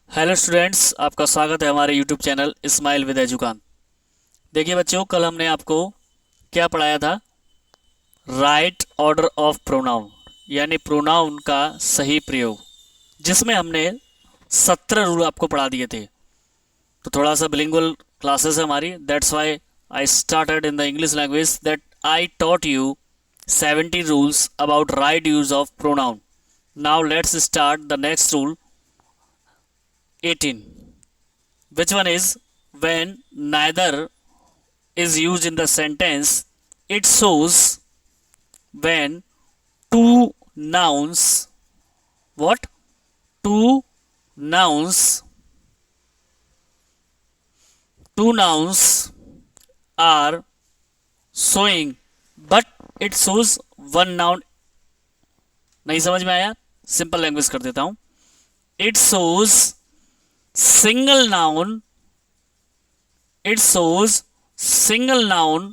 Hello students, आपका स्वागत है हमारे यूट्यूब चैनल स्माइल विद एजुकान। देखिए बच्चों, कल हमने आपको क्या पढ़ाया था? राइट ऑर्डर ऑफ प्रोनाउन, यानी प्रोनाउन का सही प्रयोग, जिसमें हमने 17 रूल आपको पढ़ा दिए थे। तो थोड़ा सा बिलिंगुअल क्लासेस है हमारी, that's why I started in the English language that I taught you 70 rules about right use of pronoun. Now let's start the next rule 18, which one is when neither is used in the sentence. It shows when two nouns, what, two nouns, two nouns are showing but it shows one noun. नहीं समझ में आया? Simple language कर देता हूं। It shows single noun, it shows single noun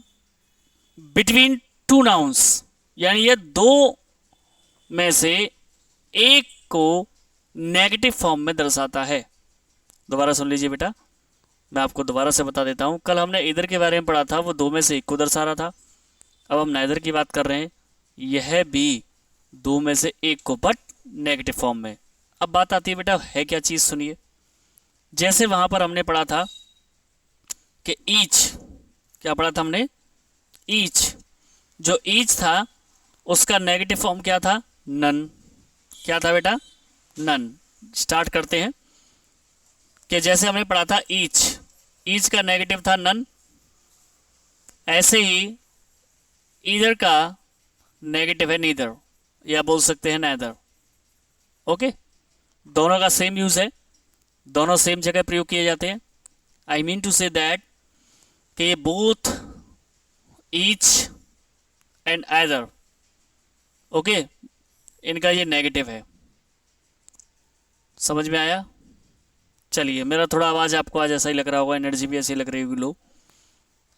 between two nouns, यानी ये दो में से एक को नेगेटिव फॉर्म में दर्शाता है। दोबारा सुन लीजिए बेटा, मैं आपको दोबारा से बता देता हूं। कल हमने इधर के बारे में पढ़ा था, वो दो में से एक को दर्शा रहा था। अब हम नाइदर की बात कर रहे हैं, यह भी दो में से एक को, बट नेगेटिव फॉर्म में। अब बात आती है बेटा, है क्या चीज, सुनिए। जैसे वहां पर हमने पढ़ा था कि ईच, क्या पढ़ा था हमने? ईच। जो ईच था उसका नेगेटिव फॉर्म क्या था? नन। क्या था बेटा? नन। स्टार्ट करते हैं कि जैसे हमने पढ़ा था ईच, ईच का नेगेटिव था नन। ऐसे ही ईदर का नेगेटिव है नीदर, या बोल सकते हैं नैदर। ओके, दोनों का सेम यूज है, दोनों सेम जगह प्रयोग किए जाते हैं। I mean to say that कि both each and either, okay, इनका ये नेगेटिव है। समझ में आया? चलिए, मेरा थोड़ा आवाज़ आपको आज ऐसा ही लग रहा होगा, एनर्जी भी ऐसी लग रही होगी लो।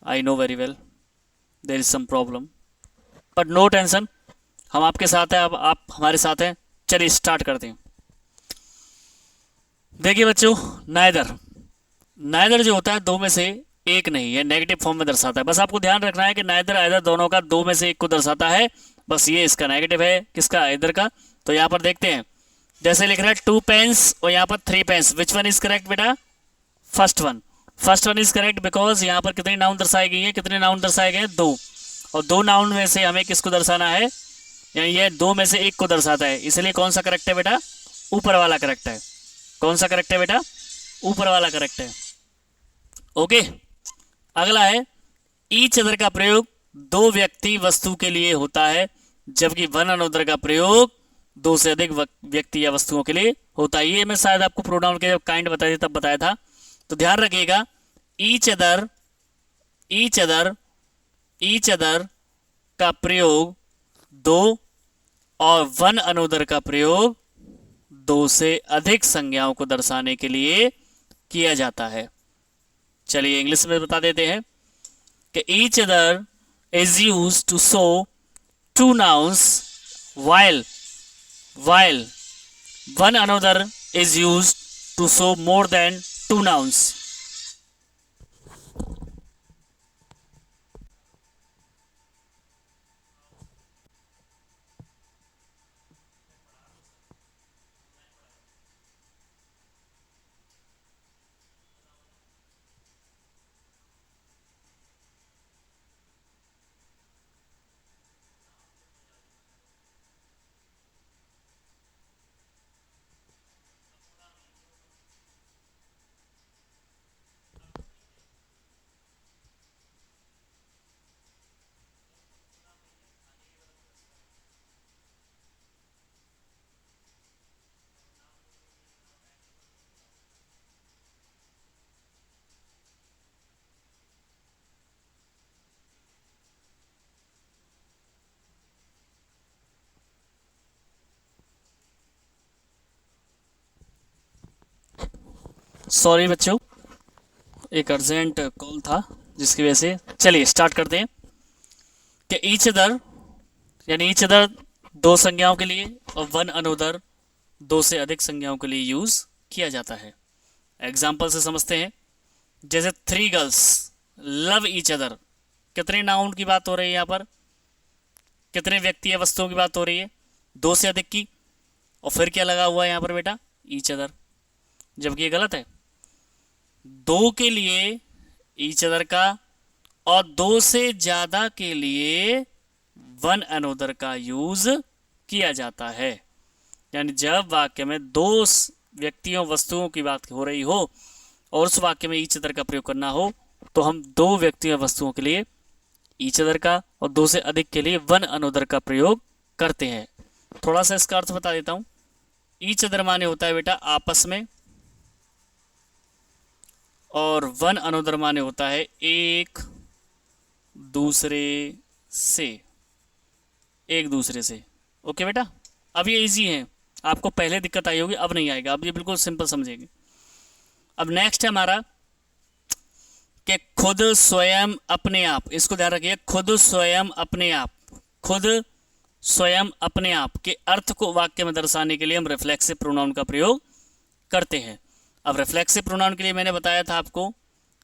I know very well there is some problem, but no tension, हम आपके साथ हैं, अब आप हमारे साथ हैं। चलिए स्टार्ट करते हैं। देखिए बच्चों, नाइदर, नाइदर जो होता है दो में से एक नहीं है, नेगेटिव फॉर्म में दर्शाता है। बस आपको ध्यान रखना है कि नाइदर आइदर दोनों का दो में से एक को दर्शाता है। बस ये इसका नेगेटिव है, किसका? इधर का। तो यहाँ पर देखते हैं, जैसे लिख रहा है 2 पेन्स और यहाँ पर 3 pens. Which one is correct बेटा? First one. First one is correct because यहाँ पर कितने नाउन दर्शाए गए हैं? कितने नाउन दर्शाए गए हैं? दो। और दो नाउन में से हमें किसको दर्शाना है? यानी ये दो में से एक को दर्शाता है, इसलिए कौन सा करेक्ट है बेटा? ऊपर वाला करेक्ट है। कौन सा करेक्ट है बेटा? ऊपर वाला करेक्ट है। ओके, अगला है ईच अदर का प्रयोग दो व्यक्ति वस्तु के लिए होता है, जबकि वन अनदर का प्रयोग दो से अधिक व्यक्ति या वस्तुओं के लिए होता है। ये मैं शायद आपको प्रोनाउन के जब काइंड बताया था तब बताया था, तो ध्यान रखिएगा। Each other, each other, each other का प्रयोग दो और वन अनदर का प्रयोग दो से अधिक संज्ञाओं को दर्शाने के लिए किया जाता है। चलिए इंग्लिश में बता देते हैं कि each other is use to show two nouns while one another is used to show more than two nouns. Sorry बच्चों, एक अर्जेंट कॉल था जिसकी वजह से। चलिए स्टार्ट करते हैं कि ईच अदर, यानी ईच अदर दो संज्ञाओं के लिए और वन अनदर दो से अधिक संज्ञाओं के लिए यूज किया जाता है। एग्जाम्पल से समझते हैं। जैसे 3 गर्ल्स लव ईच अदर, कितने नाउन की बात हो रही है यहाँ पर, कितने व्यक्ति या वस्तुओं की बात हो रही है, 2 से अधिक की। और फिर क्या लगा हुआ है यहाँ पर बेटा, ईच अदर, जबकि ये गलत है। 2 के लिए ईच अदर का और 2 से ज़्यादा के लिए वन अनोदर का यूज किया जाता है। यानी जब वाक्य में 2 व्यक्तियों वस्तुओं की बात हो रही हो और उस वाक्य में ईच अदर का प्रयोग करना हो, तो हम 2 व्यक्तियों वस्तुओं के लिए ईच अदर का और 2 से अधिक के लिए वन अनोदर का प्रयोग करते हैं। थोड़ा सा इसका अर्थ बता देता हूं। ईच अदर माने होता है बेटा आपस में, और वन अनोदर माने होता है एक दूसरे से, एक दूसरे से। ओके बेटा, अब ये इजी है, आपको पहले दिक्कत आई होगी, अब नहीं आएगा, अब ये बिल्कुल सिंपल समझेंगे। अब नेक्स्ट है हमारा कि खुद स्वयं अपने आप, इसको ध्यान रखिए, खुद स्वयं अपने आप। खुद स्वयं अपने आप के अर्थ को वाक्य में दर्शाने के लिए हम रिफ्लेक्सिव प्रोनाउन का प्रयोग करते हैं। अब रिफ्लेक्सिव प्रोनाउन के लिए मैंने बताया था आपको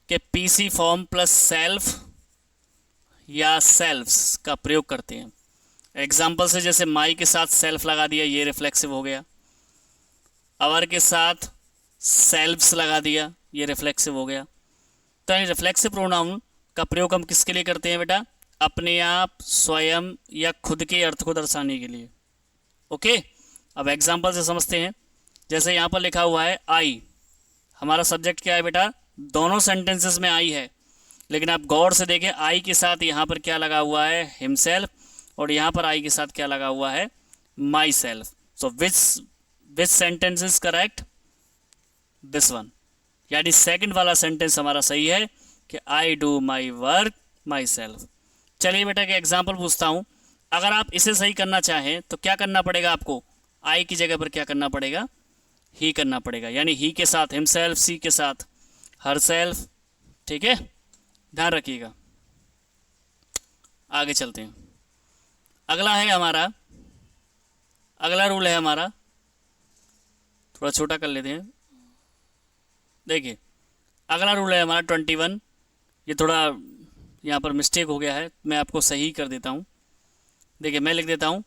कि पीसी फॉर्म प्लस सेल्फ या सेल्फ्स का प्रयोग करते हैं। एग्जाम्पल से जैसे माई के साथ सेल्फ लगा दिया, ये रिफ्लेक्सिव हो गया। अवर के साथ सेल्फ्स लगा दिया, ये रिफ्लेक्सिव हो गया। तो रिफ्लेक्सिव प्रोनाउन का प्रयोग हम किसके लिए करते हैं बेटा, अपने आप, स्वयं या खुद के अर्थ को दर्शाने के लिए। ओके, अब एग्जाम्पल से समझते हैं। जैसे यहाँ पर लिखा हुआ है आई, हमारा सब्जेक्ट क्या है बेटा, दोनों सेंटेंसेस में आई है, लेकिन आप गौर से देखें आई के साथ यहाँ पर क्या लगा हुआ है, हिमसेल्फ, और यहाँ पर आई के साथ क्या लगा हुआ है, my self. So which sentence is correct, this one. यानी सेकंड वाला सेंटेंस हमारा सही है कि I do my work my self. चलिए बेटा के एग्जाम्पल पूछता हूँ। अगर आप इसे सही करना चाहें तो क्या करना पड़ेगा आपको, आई की जगह पर क्या करना पड़ेगा, ही करना पड़ेगा। यानी ही के साथ हिमसेल्फ, सी के साथ हर सेल्फ। ठीक है, ध्यान रखिएगा। आगे चलते हैं। अगला है हमारा, अगला रूल है हमारा, थोड़ा छोटा कर लेते हैं। देखिए अगला रूल है हमारा 21। ये थोड़ा यहाँ पर मिस्टेक हो गया है, मैं आपको सही कर देता हूँ। देखिए मैं लिख देता हूँ,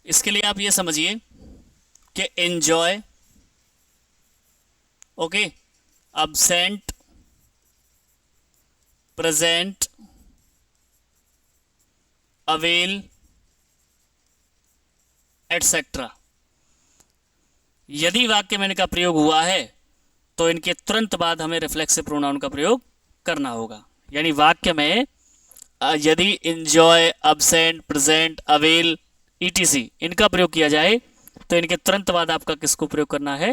इसके लिए आप ये समझिए कि enjoy, okay, absent, present, avail, etcetera. यदि वाक्य में इनका प्रयोग हुआ है तो इनके तुरंत बाद हमें रिफ्लेक्सिव प्रोनाउन का प्रयोग करना होगा। यानी वाक्य में यदि enjoy, absent, present, avail, etc इनका प्रयोग किया जाए तो इनके तुरंत बाद आपका किसको प्रयोग करना है,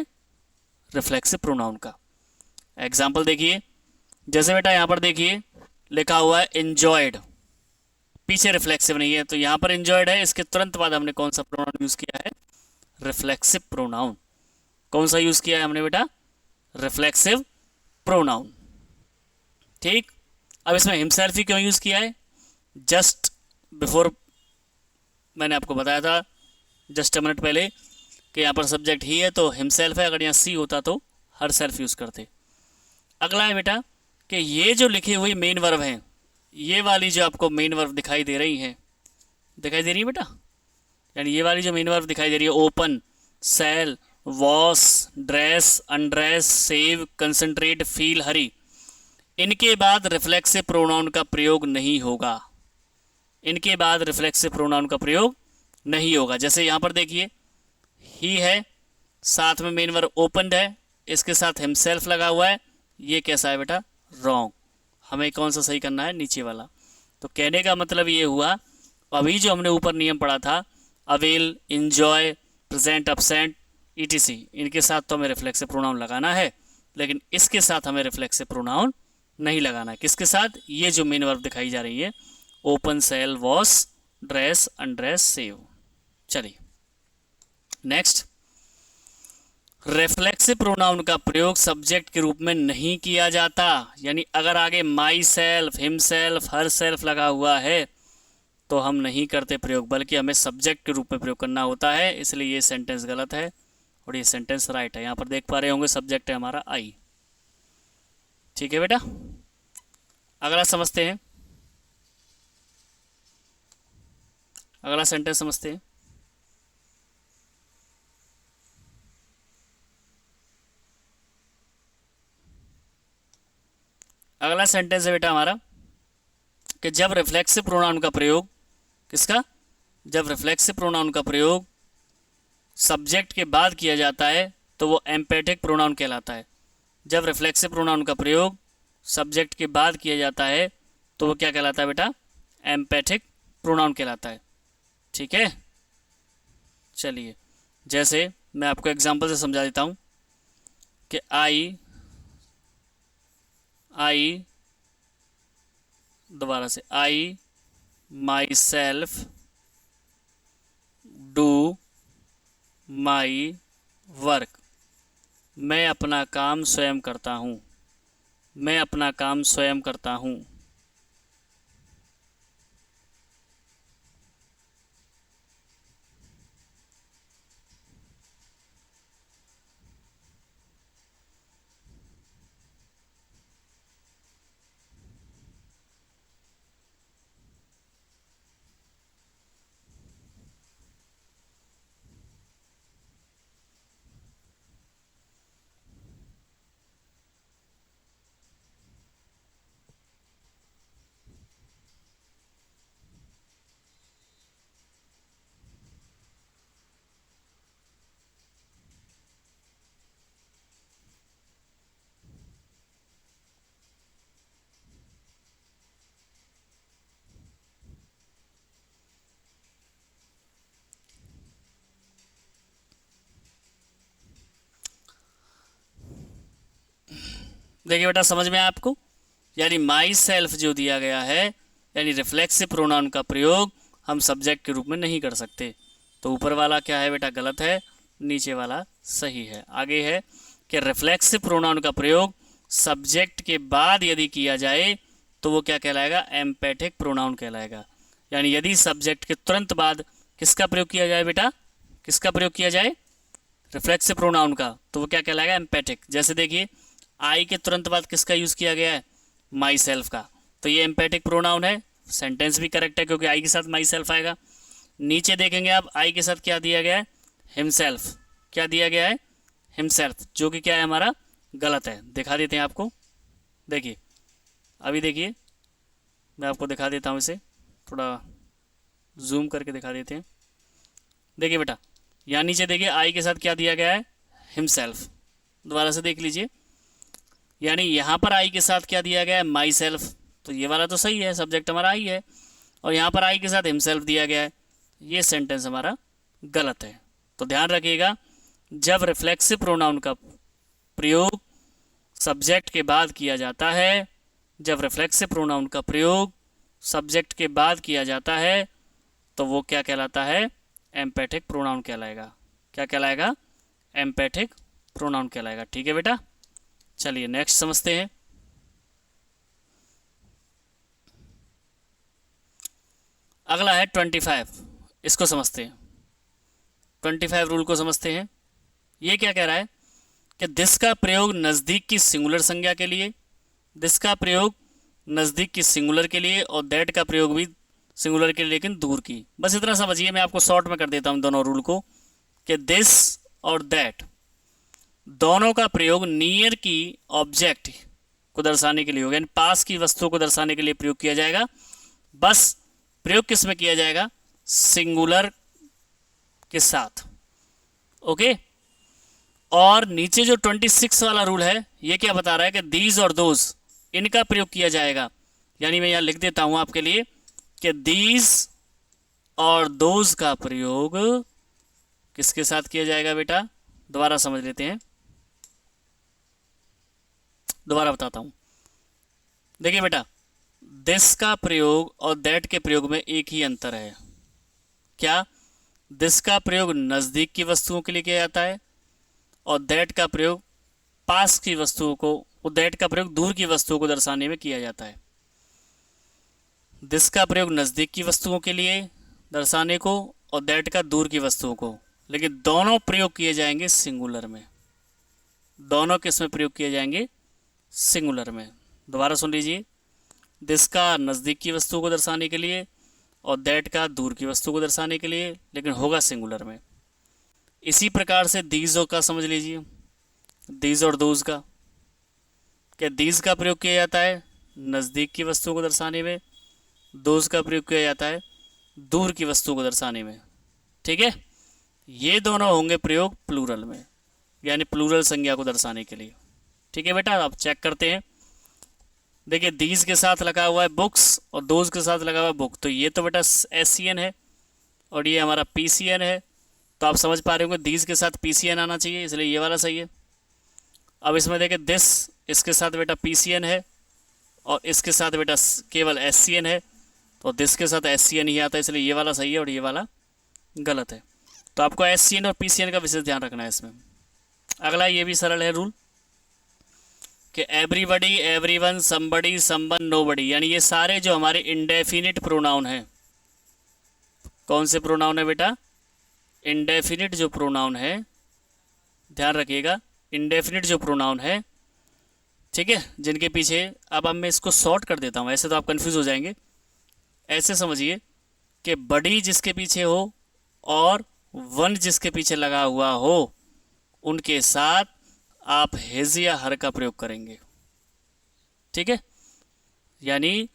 रिफ्लेक्सिव प्रोनाउन का। एग्जाम्पल देखिए, जैसे बेटा यहां पर देखिए लिखा हुआ है इंजॉयड, पीछे रिफ्लेक्सिव नहीं है, तो यहां पर इंजॉयड है, इसके तुरंत बाद हमने कौन सा प्रोनाउन यूज किया है, रिफ्लेक्सिव प्रोनाउन। कौन सा यूज किया है हमने बेटा, रिफ्लेक्सिव प्रोनाउन। ठीक, अब इसमें हिमसेल्फ ही क्यों यूज किया है, जस्ट बिफोर मैंने आपको बताया था जस्ट अ मिनट पहले कि यहाँ पर सब्जेक्ट ही है तो हिमसेल्फ है, अगर यहाँ सी होता तो हर सेल्फ यूज करते। अगला है बेटा कि ये जो लिखी हुई मेन वर्ब हैं, ये वाली जो आपको मेन वर्ब दिखाई दे रही है, दिखाई दे रही है बेटा, यानी ये वाली जो मेन वर्ब दिखाई दे रही है, open, sell, wash, dress, undress, save, concentrate, feel, hurry, इनके बाद रिफ्लेक्सिव प्रोनाउन का प्रयोग नहीं होगा। इनके बाद रिफ्लेक्सिव प्रोनाउन का प्रयोग नहीं होगा। जैसे यहाँ पर देखिए ही है, साथ में मेन वर्ब ओपनड है, इसके साथ हिमसेल्फ लगा हुआ है, ये कैसा है बेटा, रॉन्ग। हमें कौन सा सही करना है, नीचे वाला। तो कहने का मतलब ये हुआ, अभी जो हमने ऊपर नियम पढ़ा था, avail, enjoy, present, absent, etc, इनके साथ तो हमें रिफ्लेक्सिव प्रोनाउन लगाना है, लेकिन इसके साथ हमें रिफ्लेक्सिव प्रोनाउन नहीं लगाना है। किसके साथ, ये जो मेन वर्ब दिखाई जा रही है, open, sell, wash, dress, undress, save. चलिए नेक्स्ट, रिफ्लेक्सिव प्रोनाउन का प्रयोग सब्जेक्ट के रूप में नहीं किया जाता। यानी अगर आगे my self, him self, her self लगा हुआ है तो हम नहीं करते प्रयोग, बल्कि हमें सब्जेक्ट के रूप में प्रयोग करना होता है। इसलिए ये सेंटेंस गलत है और ये सेंटेंस राइट है। यहाँ पर देख पा रहे होंगे सब्जेक्ट है हमारा आई। ठीक है बेटा, अगला समझते हैं, अगला सेंटेंस समझते हैं। अगला सेंटेंस है बेटा हमारा कि जब रिफ्लेक्सिव प्रोनाउन का प्रयोग, किसका, जब रिफ्लेक्सिव प्रोनाउन का प्रयोग सब्जेक्ट के बाद किया जाता है तो वो एम्पैथिक प्रोनाउन कहलाता है। जब रिफ्लेक्सिव प्रोनाउन का प्रयोग सब्जेक्ट के बाद किया जाता है तो वो क्या कहलाता है बेटा, एम्पैथिक प्रोनाउन कहलाता है। ठीक है, चलिए जैसे मैं आपको एग्जांपल से समझा देता हूँ कि दोबारा से I myself do my work, मैं अपना काम स्वयं करता हूँ, मैं अपना काम स्वयं करता हूँ। देखिए बेटा, समझ में आया आपको, यानी माई सेल्फ जो दिया गया है, यानी रिफ्लेक्सिव प्रोनाउन का प्रयोग हम सब्जेक्ट के रूप में नहीं कर सकते। तो ऊपर वाला क्या है बेटा, गलत है, नीचे वाला सही है। आगे है कि रिफ्लेक्सिव प्रोनाउन का प्रयोग सब्जेक्ट के बाद यदि किया जाए तो वो क्या कहलाएगा, एम्पैथिक प्रोनाउन कहलाएगा। यानी यदि सब्जेक्ट के तुरंत बाद किसका प्रयोग किया जाए बेटा, किसका प्रयोग किया जाए, रिफ्लेक्सिव प्रोनाउन का, तो वो क्या कहलाएगा, एम्पैथिक। जैसे देखिए आई के तुरंत बाद किसका यूज़ किया गया है, माई सेल्फ का, तो ये एम्पैथिक प्रोनाउन है। सेंटेंस भी करेक्ट है क्योंकि आई के साथ माई सेल्फ आएगा। नीचे देखेंगे आप, आई के साथ क्या दिया गया है, हिमसेल्फ, क्या दिया गया है, हिमसेल्फ, जो कि क्या है हमारा, गलत है। दिखा देते हैं आपको, देखिए अभी देखिए मैं आपको दिखा देता हूँ, इसे थोड़ा जूम करके दिखा देते हैं। देखिए बेटा, यहाँ नीचे देखिए आई के साथ क्या दिया गया है, हिमसेल्फ। दोबारा से देख लीजिए, यानी यहाँ पर आई के साथ क्या दिया गया है, माई सेल्फ, तो ये वाला तो सही है, सब्जेक्ट हमारा आई है, और यहाँ पर आई के साथ हिमसेल्फ दिया गया है, ये सेंटेंस हमारा गलत है। तो ध्यान रखिएगा, जब रिफ्लेक्सिव प्रोनाउन का प्रयोग सब्जेक्ट के बाद किया जाता है, जब रिफ्लेक्सिव प्रोनाउन का प्रयोग सब्जेक्ट के बाद किया जाता है तो वो क्या कहलाता है, एम्पैथिक प्रोनाउन कहलाएगा। क्या कहलाएगा, एम्पैथिक प्रोनाउन कहलाएगा। ठीक है बेटा, चलिए नेक्स्ट समझते हैं। अगला है 25, इसको समझते हैं। 25 रूल को समझते हैं। ये क्या कह रहा है कि दिस का प्रयोग नज़दीक की सिंगुलर संज्ञा के लिए, दिस का प्रयोग नज़दीक की सिंगुलर के लिए, और दैट का प्रयोग भी सिंगुलर के लिए लेकिन दूर की। बस इतना समझिए, मैं आपको शॉर्ट में कर देता हूँ दोनों रूल को, कि दिस और दैट दोनों का प्रयोग नियर की ऑब्जेक्ट को दर्शाने के लिए होगा, यानी पास की वस्तुओं को दर्शाने के लिए प्रयोग किया जाएगा। बस प्रयोग किस में किया जाएगा, सिंगुलर के साथ। ओके, और नीचे जो 26 वाला रूल है ये क्या बता रहा है कि दीज और दोज, इनका प्रयोग किया जाएगा। यानी मैं यहाँ लिख देता हूँ आपके लिए कि दीज और दोज का प्रयोग किसके साथ किया जाएगा बेटा, दोबारा समझ लेते हैं, दोबारा बताता हूँ। देखिए बेटा, दिस का प्रयोग और दैट के प्रयोग में एक ही अंतर है। क्या, दिस का प्रयोग नज़दीक की वस्तुओं के लिए किया जाता है और दैट का प्रयोग पास की वस्तुओं को, और दैट का प्रयोग दूर की वस्तुओं को दर्शाने में किया जाता है। दिस का प्रयोग नज़दीक की वस्तुओं के लिए दर्शाने को और दैट का दूर की वस्तुओं को, लेकिन दोनों प्रयोग किए जाएंगे सिंगुलर में। दोनों किस में प्रयोग किए जाएंगे, सिंगुलर में। दोबारा सुन लीजिए, दिस का नज़दीक की वस्तु को दर्शाने के लिए और दैट का दूर की वस्तु को दर्शाने के लिए, लेकिन होगा सिंगुलर में। इसी प्रकार से दीज का समझ लीजिए, दीज और दोज का, क्या दीज का प्रयोग किया जाता है नज़दीक की वस्तुओं को दर्शाने में, दोज का प्रयोग किया जाता है दूर की वस्तुओं को दर्शाने में। ठीक है, ये दोनों होंगे प्रयोग प्लूरल में, यानी प्लूरल संज्ञा को दर्शाने के लिए। ठीक है बेटा, आप चेक करते हैं। देखिए, दीज के साथ लगा हुआ है बुक्स और दोज के साथ लगा हुआ है बुक, तो ये तो बेटा SCN है और ये हमारा PCN है। तो आप समझ पा रहे होंगे दीज के साथ PCN आना चाहिए, इसलिए ये वाला सही है। अब इसमें देखिए, दिस इसके साथ बेटा PCN है और इसके साथ बेटा केवल SCN है, तो दिस के साथ SCN ही आता है, इसलिए ये वाला सही है और ये वाला गलत है। तो आपको SCN और PCN का विशेष ध्यान रखना है इसमें। अगला ये भी सरल है रूल कि everybody, everyone, somebody, someone, nobody, यानी ये सारे जो हमारे इंडेफिनिट प्रोनाउन हैं। कौन से प्रोनाउन है बेटा? इंडेफिनिट जो प्रोनाउन है, ध्यान रखिएगा, इंडेफिनिट जो प्रोनाउन है, ठीक है, जिनके पीछे, अब मैं इसको शॉर्ट कर देता हूँ, ऐसे तो आप कंफ्यूज हो जाएंगे। ऐसे समझिए कि बडी जिसके पीछे हो और वन जिसके पीछे लगा हुआ हो, उनके साथ आप हिज या हर का प्रयोग करेंगे। ठीक है, यानी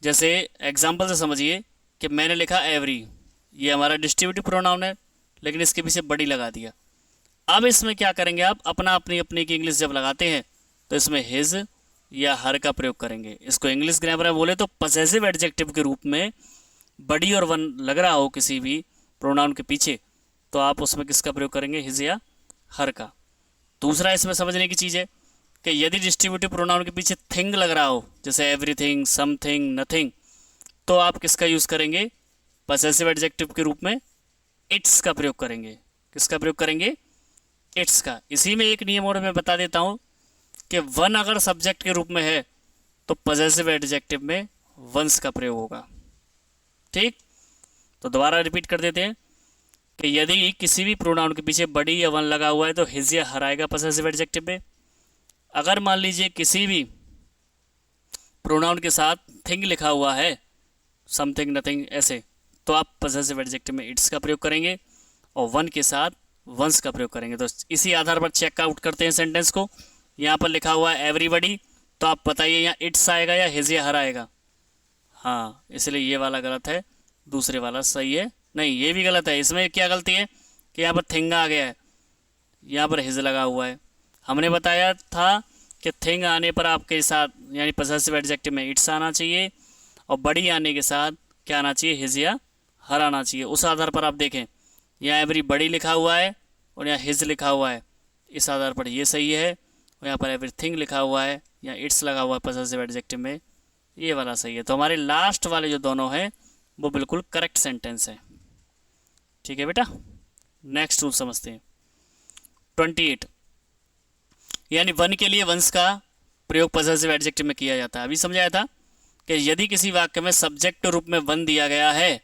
जैसे एग्जाम्पल से समझिए कि मैंने लिखा एवरी, ये हमारा डिस्ट्रीब्यूटिव प्रोनाउन है, लेकिन इसके पीछे बड़ी लगा दिया। अब इसमें क्या करेंगे आप? अपना अपनी अपनी की इंग्लिश जब लगाते हैं तो इसमें हिज या हर का प्रयोग करेंगे। इसको इंग्लिश ग्रामर में बोले तो पजेसिव एडजेक्टिव के रूप में बड़ी और वन लग रहा हो किसी भी प्रोनाउन के पीछे, तो आप उसमें किसका प्रयोग करेंगे? हिज या हर का। दूसरा इसमें समझने की चीज़ है कि यदि डिस्ट्रीब्यूटिव प्रोनाउन के पीछे थिंग लग रहा हो, जैसे एवरीथिंग, समथिंग, नथिंग, तो आप किसका यूज़ करेंगे? पजेसिव एडजेक्टिव के रूप में इट्स का प्रयोग करेंगे। किसका प्रयोग करेंगे? इट्स का। इसी में एक नियम और मैं बता देता हूँ कि वन अगर सब्जेक्ट के रूप में है तो पजेसिव एडजेक्टिव में वंस का प्रयोग होगा। ठीक, तो दोबारा रिपीट कर देते हैं कि यदि किसी भी प्रोनाउन के पीछे बड़ी या वन लगा हुआ है तो हिज या हर आएगा पजेसिव एडजेक्टिव में। अगर मान लीजिए किसी भी प्रोनाउन के साथ थिंग लिखा हुआ है, समथिंग, नथिंग, ऐसे, तो आप पजेसिव एडजेक्टिव में इट्स का प्रयोग करेंगे और वन के साथ वंस का प्रयोग करेंगे। तो इसी आधार पर चेक आउट करते हैं सेंटेंस को। यहाँ पर लिखा हुआ है एवरीबडी, तो आप बताइए यहाँ इट्स आएगा या हिज या हर आएगा? हाँ, इसलिए ये वाला गलत है, दूसरे वाला सही है। नहीं, ये भी गलत है। इसमें क्या गलती है कि यहाँ पर थिंग आ गया है, यहाँ पर हिज लगा हुआ है। हमने बताया था कि थिंग आने पर आपके साथ यानी पजेसिव एडजेक्टिव में इट्स आना चाहिए और बड़ी आने के साथ क्या आना चाहिए? हिज या हर आना चाहिए। उस आधार पर आप देखें, यहाँ एवरी बड़ी लिखा हुआ है और यहाँ हिज लिखा हुआ है, इस आधार पर ये सही है। और यहाँ पर एवरीथिंग लिखा हुआ है, यहाँ इट्स लगा हुआ है पजेसिव एडजेक्टिव में, ये वाला सही है। तो हमारे लास्ट वाले जो दोनों हैं वो बिल्कुल करेक्ट सेंटेंस है। ठीक है बेटा, नेक्स्ट रूल समझते हैं। 28, यानी वन के लिए वंस का प्रयोग पजेसिव एडजेक्टिव में किया जाता है। अभी समझाया था कि यदि किसी वाक्य में सब्जेक्ट रूप में वन दिया गया है,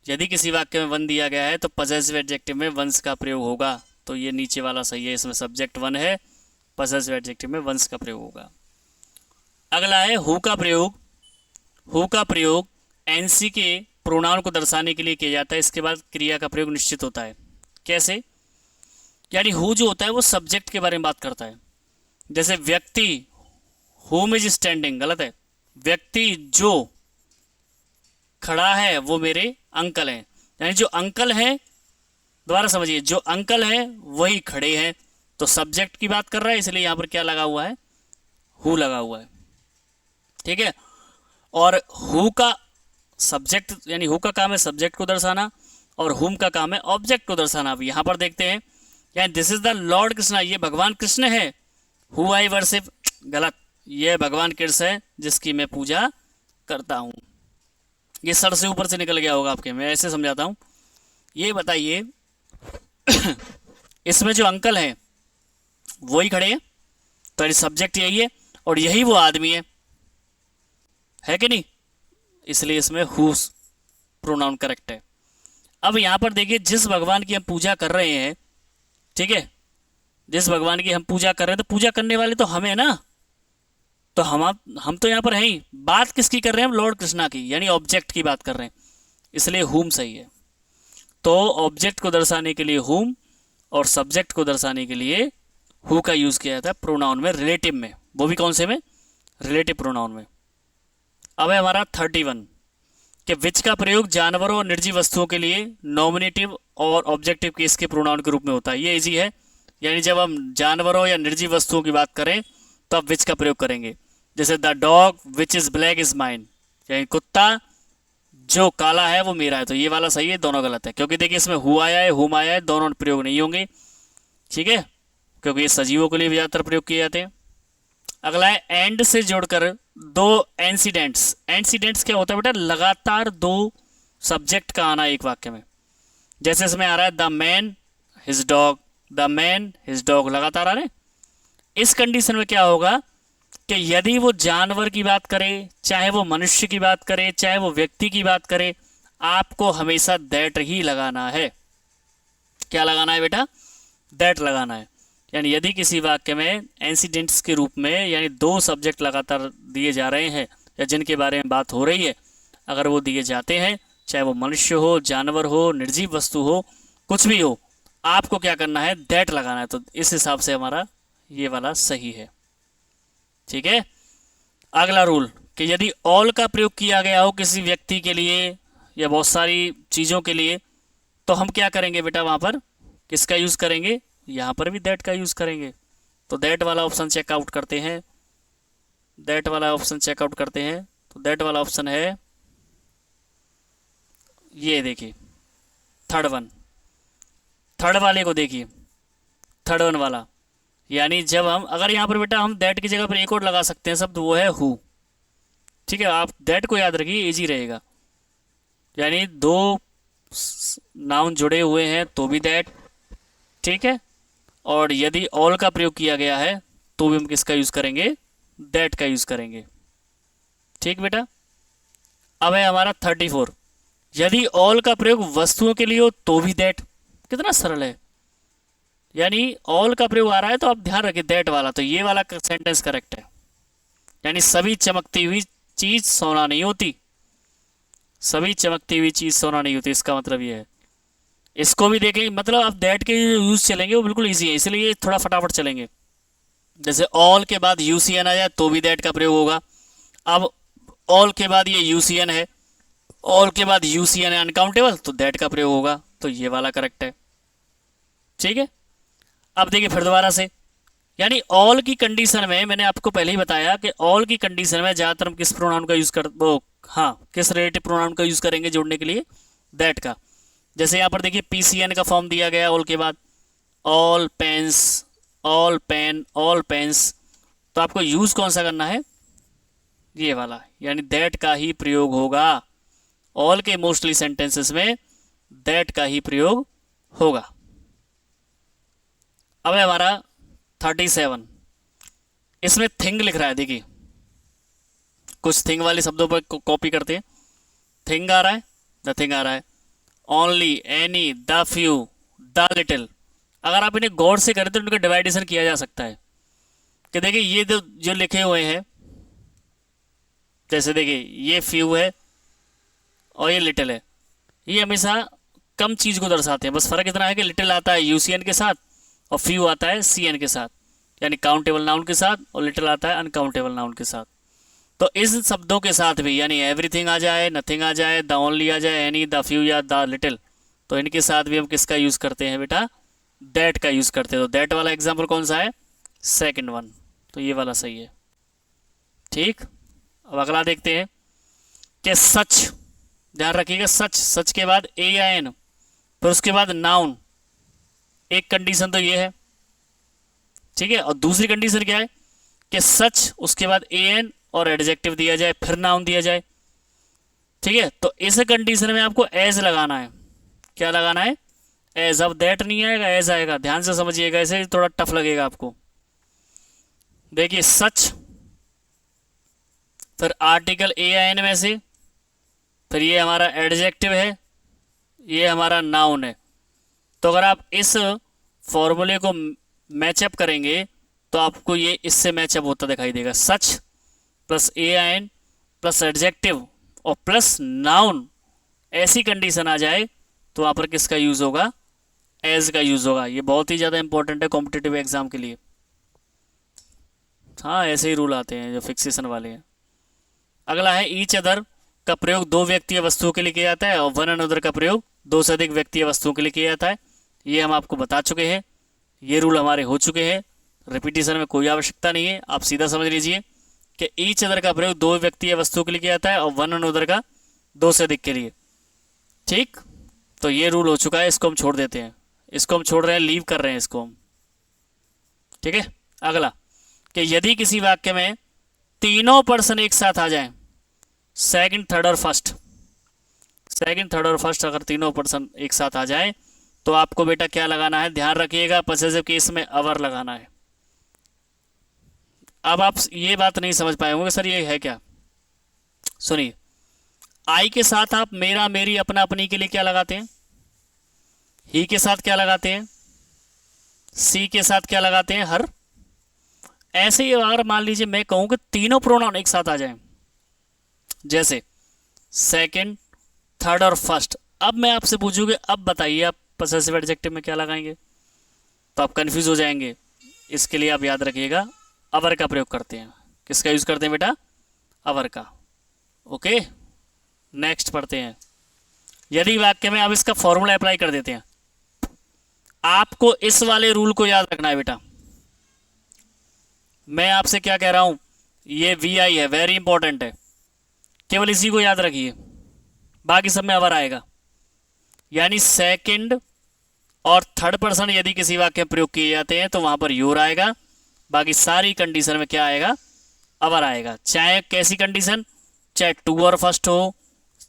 यदि किसी वाक्य में वन दिया गया है तो पजेसिव एडजेक्टिव में वंस का प्रयोग होगा। तो ये नीचे वाला सही है, इसमें सब्जेक्ट वन है, पजेसिव एडजेक्टिव में वंस का प्रयोग होगा। अगला है हु का प्रयोग। हु का प्रयोग एनसी के प्रोनाउन को दर्शाने के लिए किया जाता है। इसके बाद क्रिया का प्रयोग निश्चित होता है। कैसे? यानी हु जो होता है वो सब्जेक्ट के बारे में बात करता है। जैसे व्यक्ति, हुम इज स्टैंडिंग, गलत है। व्यक्ति जो खड़ा है वो मेरे अंकल हैं, यानी जो अंकल हैं, दोबारा समझिए, जो अंकल हैं वही खड़े हैं। तो सब्जेक्ट की बात कर रहा है, इसलिए यहां पर क्या लगा हुआ है? हु लगा हुआ है। ठीक है, और हु का सब्जेक्ट यानी हु का काम है सब्जेक्ट को दर्शाना और हुम का काम है ऑब्जेक्ट को दर्शाना। अब यहां पर देखते हैं, यानी this is the Lord Krishna, ये भगवान कृष्ण है। हु आई वर्शिप, गलत, ये भगवान कृष्ण है जिसकी मैं पूजा करता हूं। ये सर से ऊपर से निकल गया होगा आपके, मैं ऐसे समझाता हूं। ये बताइए इसमें जो अंकल हैं वही खड़े हैं, तो सब्जेक्ट यही है और यही वो आदमी है कि नहीं? इसलिए इसमें हु प्रोनाउन करेक्ट है। अब यहां पर देखिए, जिस भगवान की हम पूजा कर रहे हैं, ठीक है, जिस भगवान की हम पूजा कर रहे हैं, तो पूजा करने वाले तो हमें ना, तो हम तो यहाँ पर हैं ही, बात किसकी कर रहे हैं हम, लॉर्ड कृष्णा की, यानी ऑब्जेक्ट की बात कर रहे हैं, इसलिए हुम सही है। तो ऑब्जेक्ट को दर्शाने के लिए हुम और सब्जेक्ट को दर्शाने के लिए हु का यूज किया जाता है प्रोनाउन में, रिलेटिव में, वो भी कौन से में, रिलेटिव प्रोनाउन में। अब है हमारा 31 कि विच का प्रयोग जानवरों और निर्जीव वस्तुओं के लिए नॉमिनेटिव और ऑब्जेक्टिव केस के प्रोनाउन के रूप में होता है। ये इजी है, यानी जब हम जानवरों या निर्जीव वस्तुओं की बात करें तो अब विच का प्रयोग करेंगे। जैसे the dog which is black is mine, यानी कुत्ता जो काला है वो मेरा है। तो ये वाला सही है, दोनों गलत है, क्योंकि देखिए इसमें हु आया है, हुम आया है, दोनों प्रयोग नहीं होंगे, ठीक है, क्योंकि ये सजीवों के लिए भी ज्यादातर प्रयोग किए जाते हैं। अगला है एंड से जोड़कर दो एंसीडेंट्स। एंसीडेंट्स क्या होता है बेटा, लगातार दो सब्जेक्ट का आना एक वाक्य में। जैसे इसमें आ रहा है the man his dog, the man his dog, लगातार आ रहे हैं। इस कंडीशन में क्या होगा कि यदि वो जानवर की बात करे, चाहे वो मनुष्य की बात करे, चाहे वो व्यक्ति की बात करे, आपको हमेशा दैट ही लगाना है। क्या लगाना है बेटा, दैट लगाना है। यानी यदि किसी वाक्य में इंसिडेंट्स के रूप में यानी दो सब्जेक्ट लगातार दिए जा रहे हैं या जिनके बारे में बात हो रही है, अगर वो दिए जाते हैं, चाहे वो मनुष्य हो, जानवर हो, निर्जीव वस्तु हो, कुछ भी हो, आपको क्या करना है, दैट लगाना है। तो इस हिसाब से हमारा ये वाला सही है, ठीक है। अगला रूल कि यदि ऑल का प्रयोग किया गया हो किसी व्यक्ति के लिए या बहुत सारी चीज़ों के लिए, तो हम क्या करेंगे बेटा, वहाँ पर किसका यूज़ करेंगे, यहाँ पर भी दैट का यूज़ करेंगे। तो दैट वाला ऑप्शन चेकआउट करते हैं, दैट वाला ऑप्शन चेकआउट करते हैं। तो दैट वाला ऑप्शन है ये, देखिए थर्ड वन, थर्ड वाले को देखिए, थर्ड वन वाला, यानी जब हम अगर यहाँ पर बेटा हम दैट की जगह पर एक और लगा सकते हैं शब्द, वो है हु, ठीक है। आप दैट को याद रखिए, इजी रहेगा। यानी दो नाउन जुड़े हुए हैं तो भी दैट, ठीक है, और यदि ऑल का प्रयोग किया गया है तो भी हम किसका यूज करेंगे, दैट का यूज करेंगे, ठीक बेटा। अब है हमारा 34, यदि ऑल का प्रयोग वस्तुओं के लिए हो तो भी दैट। कितना सरल है, यानी ऑल का प्रयोग आ रहा है तो आप ध्यान रखिए दैट वाला, तो ये वाला सेंटेंस करेक्ट है। यानी सभी चमकती हुई चीज सोना नहीं होती, सभी चमकती हुई चीज सोना नहीं होती, इसका मतलब ये है। इसको भी देखेंगे, मतलब आप दैट के यूज चलेंगे वो बिल्कुल इजी है, इसलिए थोड़ा फटाफट चलेंगे। जैसे ऑल के बाद यूसीएन आ जाए तो भी दैट का प्रयोग होगा। अब ऑल के बाद ये यूसीएन है, ऑल के बाद यूसीएन है अनकाउंटेबल, तो दैट का प्रयोग होगा, तो ये वाला करेक्ट है, ठीक है। अब देखिए फिर दोबारा से, यानी ऑल की कंडीशन में मैंने आपको पहले ही बताया कि ऑल की कंडीशन में ज्यादातर हम किस प्रोनाउन का यूज कर, वो हाँ, किस रिलेटिव प्रोनाउन का यूज करेंगे जोड़ने के लिए, दैट का। जैसे यहाँ पर देखिए पीसीएन का फॉर्म दिया गया ऑल के बाद, all pens, all pen, all pens, तो आपको यूज कौन सा करना है, ये वाला, यानी दैट का ही प्रयोग होगा। ऑल के मोस्टली सेंटेंसेस में दैट का ही प्रयोग होगा। अब है हमारा 37, इसमें थिंग लिख रहा है, देखिए कुछ थिंग वाले शब्दों पर कॉपी करते हैं। थिंग आ रहा है, नथिंग आ रहा है, only, any, the few, the little. अगर आप इन्हें गौर से करें तो इनका डिवाइडेशन किया जा सकता है कि देखिए ये जो लिखे हुए हैं, जैसे देखिए ये फ्यू है और ये लिटिल है, ये हमेशा कम चीज को दर्शाते हैं। बस फर्क इतना है कि लिटिल आता है यूसीएन के साथ और फ्यू आता है सीएन के साथ, यानी काउंटेबल नाउन के साथ, और लिटिल आता है अनकाउंटेबल नाउन के साथ। तो इस शब्दों के साथ भी, यानी एवरीथिंग आ जाए, नथिंग आ जाए, द ओनली आ जाए, एनी, द फ्यू या द लिटिल, तो इनके साथ भी हम किसका यूज करते हैं बेटा, दैट का यूज करते हैं। तो दैट वाला एग्जाम्पल कौन सा है, सेकंड वन, तो ये वाला सही है, ठीक। अब अगला देखते हैं कि सच, ध्यान रखिएगा, सच, सच के बाद ए या एन, फिर उसके बाद नाउन, एक कंडीशन तो ये है, ठीक है। और दूसरी कंडीशन क्या है कि सच उसके बाद ए एन और एडजेक्टिव दिया जाए, फिर नाउन दिया जाए, ठीक है। तो इस कंडीशन में आपको एज लगाना है। क्या लगाना है, एज। अब दैट नहीं आएगा, एज आएगा, ध्यान से समझिएगा, ऐसे थोड़ा टफ लगेगा आपको। देखिए सच, फिर आर्टिकल ए या एन में से, फिर ये हमारा एडजेक्टिव है, ये हमारा नाउन है। तो अगर आप इस फॉर्मूले को मैचअप करेंगे तो आपको ये इससे मैचअप होता दिखाई देगा, सच प्लस AIN प्लस एडजेक्टिव और प्लस नाउन, ऐसी कंडीशन आ जाए तो वहाँ पर किसका यूज़ होगा? एज का यूज़ होगा। ये बहुत ही ज़्यादा इंपॉर्टेंट है कॉम्पिटिटिव एग्जाम के लिए। हाँ, ऐसे ही रूल आते हैं जो फिक्सेशन वाले हैं। अगला है ईच अदर का प्रयोग दो व्यक्ति वस्तुओं के लिए किया जाता है और वन अनदर का प्रयोग दो से अधिक व्यक्ति वस्तुओं के लिए किया जाता है। ये हम आपको बता चुके हैं, ये रूल हमारे हो चुके हैं, रिपीटिशन में कोई आवश्यकता नहीं है। आप सीधा समझ लीजिए कि ईच अदर का प्रयोग दो व्यक्ति या वस्तुओं के लिए किया जाता है और वन अनदर का दो से अधिक के लिए। ठीक, तो ये रूल हो चुका है, इसको हम छोड़ देते हैं, इसको हम छोड़ रहे हैं, लीव कर रहे हैं इसको हम। ठीक है, अगला कि यदि किसी वाक्य में तीनों पर्सन एक साथ आ जाएं, सेकंड, थर्ड और फर्स्ट, सेकंड, थर्ड और फर्स्ट अगर तीनों पर्सन एक साथ आ जाए तो आपको बेटा क्या लगाना है? ध्यान रखिएगा, पॉसेसिव केस में अवर लगाना है। अब आप ये बात नहीं समझ पाए होंगे सर ये है क्या? सुनिए, आई के साथ आप मेरा, मेरी, अपना, अपनी के लिए क्या लगाते हैं? ही के साथ क्या लगाते हैं? सी के साथ क्या लगाते हैं? हर। ऐसे ही अगर मान लीजिए मैं कहूं कि तीनों प्रोनाउन एक साथ आ जाएं, जैसे सेकंड, थर्ड और फर्स्ट, अब मैं आपसे पूछूंगी अब बताइए आप पॉसेसिव एडजेक्टिव में क्या लगाएंगे? तो आप कंफ्यूज हो जाएंगे। इसके लिए आप याद रखिएगा अवर का प्रयोग करते हैं। किसका यूज करते हैं बेटा? अवर का। ओके, नेक्स्ट पढ़ते हैं। यदि वाक्य में आप इसका फॉर्मूला अप्लाई कर देते हैं, आपको इस वाले रूल को याद रखना है बेटा। मैं आपसे क्या कह रहा हूं, ये VI है, वेरी इंपॉर्टेंट है, केवल इसी को याद रखिए, बाकी सब में अवर आएगा। यानी सेकंड और थर्ड पर्सन यदि किसी वाक्य में प्रयोग किए जाते हैं तो वहां पर योर आएगा, बाकी सारी कंडीशन में क्या आएगा? अवर आएगा। चाहे कैसी कंडीशन, चाहे टू और फर्स्ट हो,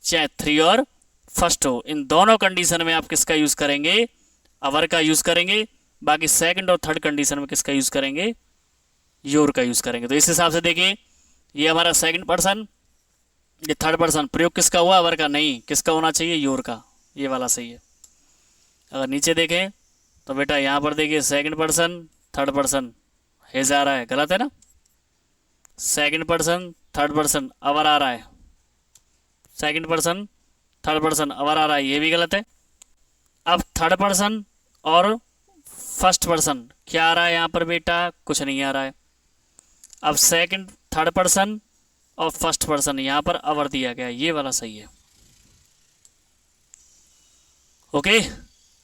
चाहे थ्री और फर्स्ट हो, इन दोनों कंडीशन में आप किसका यूज करेंगे? अवर का यूज करेंगे। बाकी सेकंड और थर्ड कंडीशन में किसका यूज करेंगे? योर का यूज करेंगे। तो इस हिसाब से देखिए, ये हमारा सेकंड पर्सन, ये थर्ड पर्सन, प्रयोग किसका हुआ? अवर का नहीं, किसका होना चाहिए? योर का। ये वाला सही है। अगर नीचे देखें तो बेटा यहाँ पर देखिए second person, third person has आ रहा है, गलत है ना? Second person, third person our आ रहा है, second person, third person our आ रहा है, ये भी गलत है। अब थर्ड पर्सन और फर्स्ट पर्सन क्या आ रहा है यहाँ पर बेटा? कुछ नहीं आ रहा है। अब सेकंड, थर्ड पर्सन और फर्स्ट पर्सन यहाँ पर अवर दिया गया, ये वाला सही है। Okay,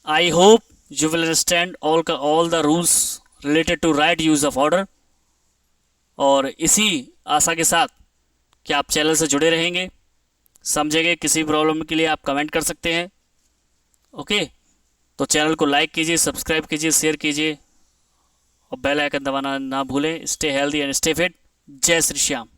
I hope you will understand all the rules related to right use of order। और इसी आशा के साथ कि आप चैनल से जुड़े रहेंगे, समझेंगे। किसी प्रॉब्लम के लिए आप कमेंट कर सकते हैं। ओके, तो चैनल को लाइक कीजिए, सब्सक्राइब कीजिए, शेयर कीजिए और बेल आइकन दबाना ना भूलें। Stay healthy and stay fit. जय श्री श्याम।